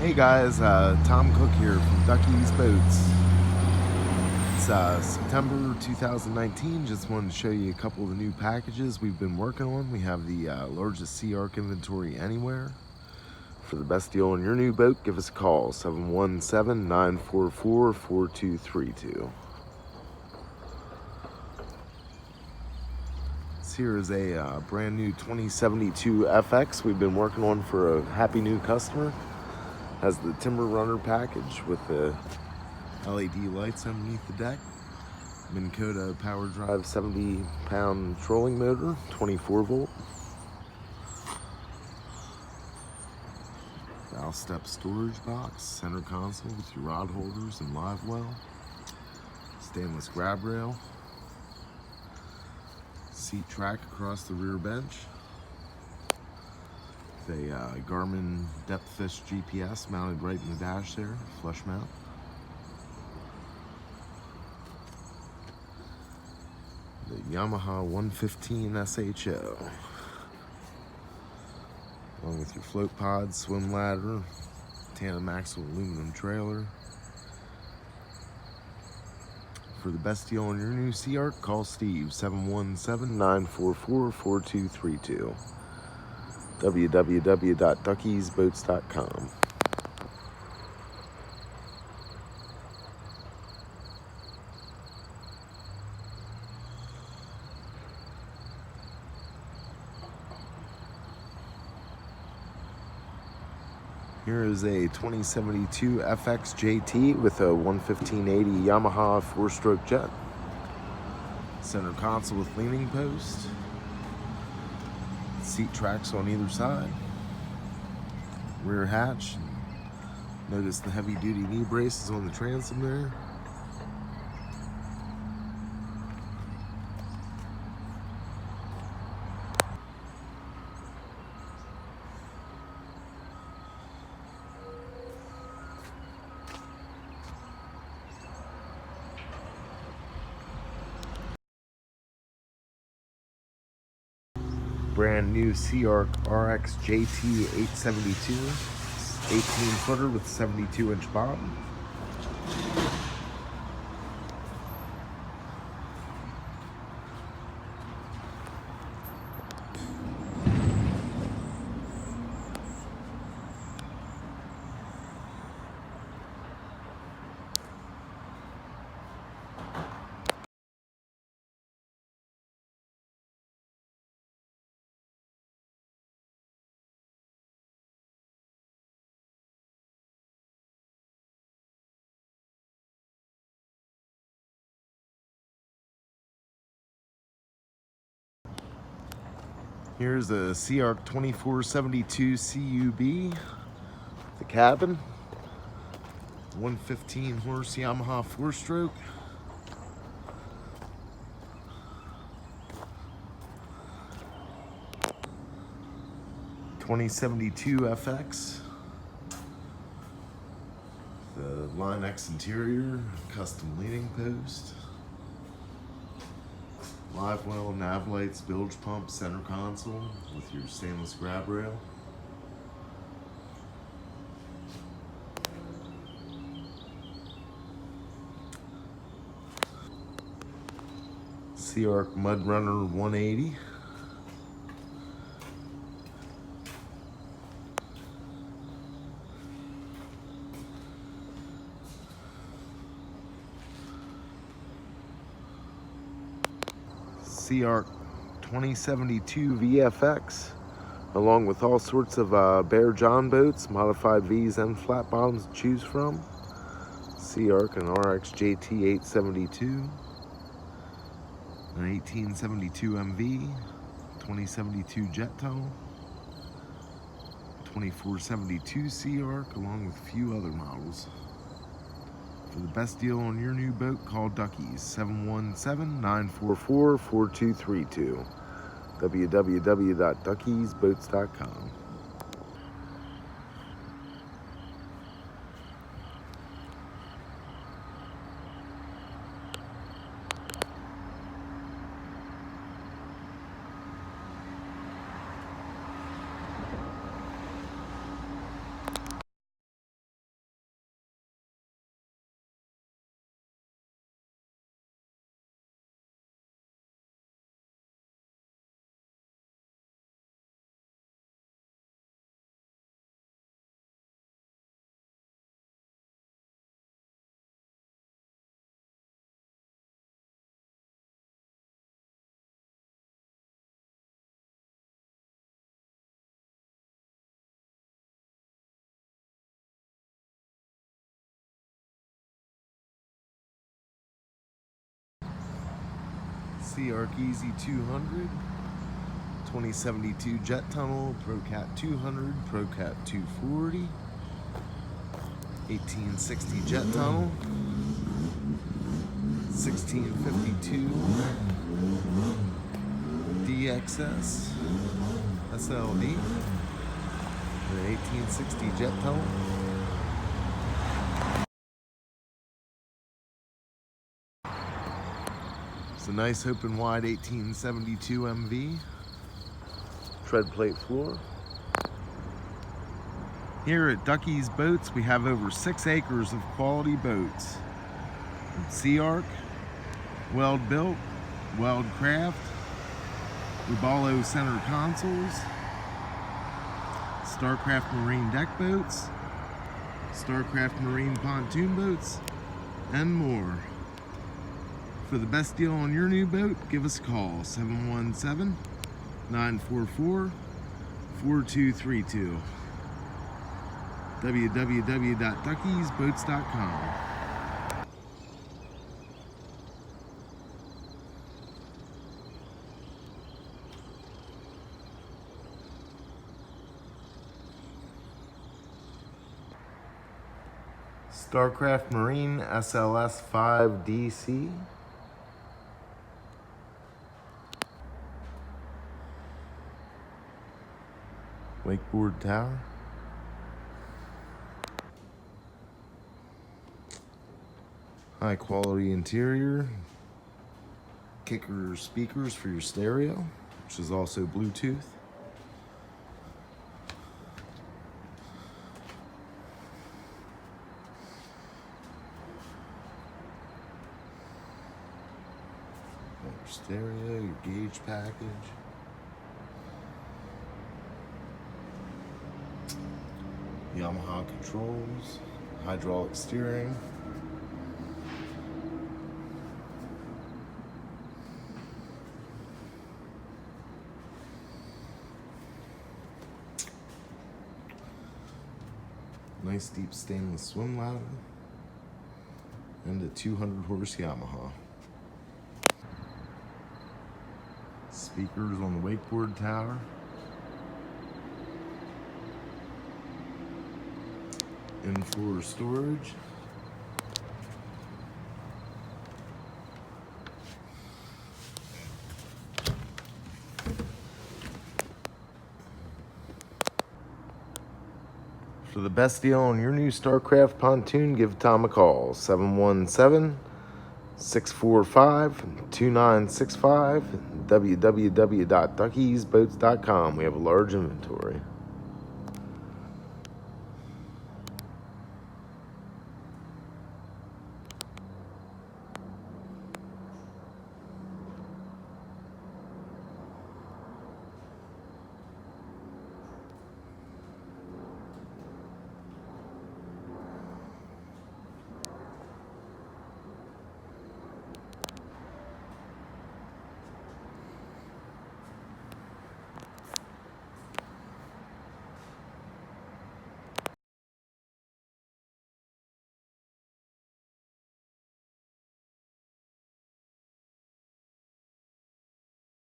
Hey guys, Tom Cook here from Ducky's Boats. It's September 2019. Just wanted to show you a couple of the new packages we've been working on. We have the largest SeaArk inventory anywhere. For the best deal on your new boat, give us a call, 717-944-4232. Here is a brand new 2072 FX we've been working on for a happy new customer. Has the Timber Runner package with the LED lights underneath the deck. Minn Kota power drive 70-pound trolling motor, 24 volt. Valve step storage box, center console with your rod holders and live well. Stainless grab rail. Seat track across the rear bench. The Garmin depth fish GPS mounted right in the dash there, flush mount. The Yamaha 115 SHO. Along with your float pod, swim ladder, tandem axle aluminum trailer. For the best deal on your new SeaArk, call Steve, 717-944-4232. www.duckysboats.com. Here is a 2072 FX JT with a 11580 Yamaha 4-stroke jet. Center console with leaning post. Seat tracks on either side. Rear hatch. Notice the heavy duty knee braces on the transom there. Brand new SeaArk RX JT 872, 18-footer with 72-inch bottom. Here's a SeaArk 2472 CUB, the cabin, 115 horse Yamaha 4-stroke. (2072) FX. The Line X interior, custom leaning post. Live well, nav lights, bilge pump, center console with your stainless grab rail. SeaArk Mud Runner 180. SeaArk 2072 VFX, along with all sorts of Bear John boats, modified V's and flat bottoms to choose from. SeaArk and RX JT 872, an 1872 MV, 2072 jet tunnel, 2472 SeaArk, along with a few other models. For the best deal on your new boat, call Ducky's, 717-944-4232. www.duckysboats.com. SeaArk Easy 200, 2072 Jet Tunnel, ProCat 200, ProCat 240, 1860 Jet Tunnel, 1652 DXS SLD, the 1860 Jet Tunnel. It's a nice open wide 1872 MV, tread plate floor. Here at Ducky's Boats, we have over 6 acres of quality boats. From SeaArk, Weld-Bilt, Weld-Craft, Robalo center consoles, StarCraft marine deck boats, StarCraft marine pontoon boats, and more. For the best deal on your new boat, give us a call, 717-944-4232. www.duckysboats.com. StarCraft Marine SLS 5 DC. Wakeboard tower. High quality interior. Kicker speakers for your stereo, which is also Bluetooth. Your stereo, your gauge package. Yamaha controls, hydraulic steering. Nice deep stainless swim ladder. And a 200 horse Yamaha. Speakers on the wakeboard tower. In-floor storage. For the best deal on your new StarCraft pontoon, give Tom a call, 717-645-2965, www.duckysboats.com. We have a large inventory.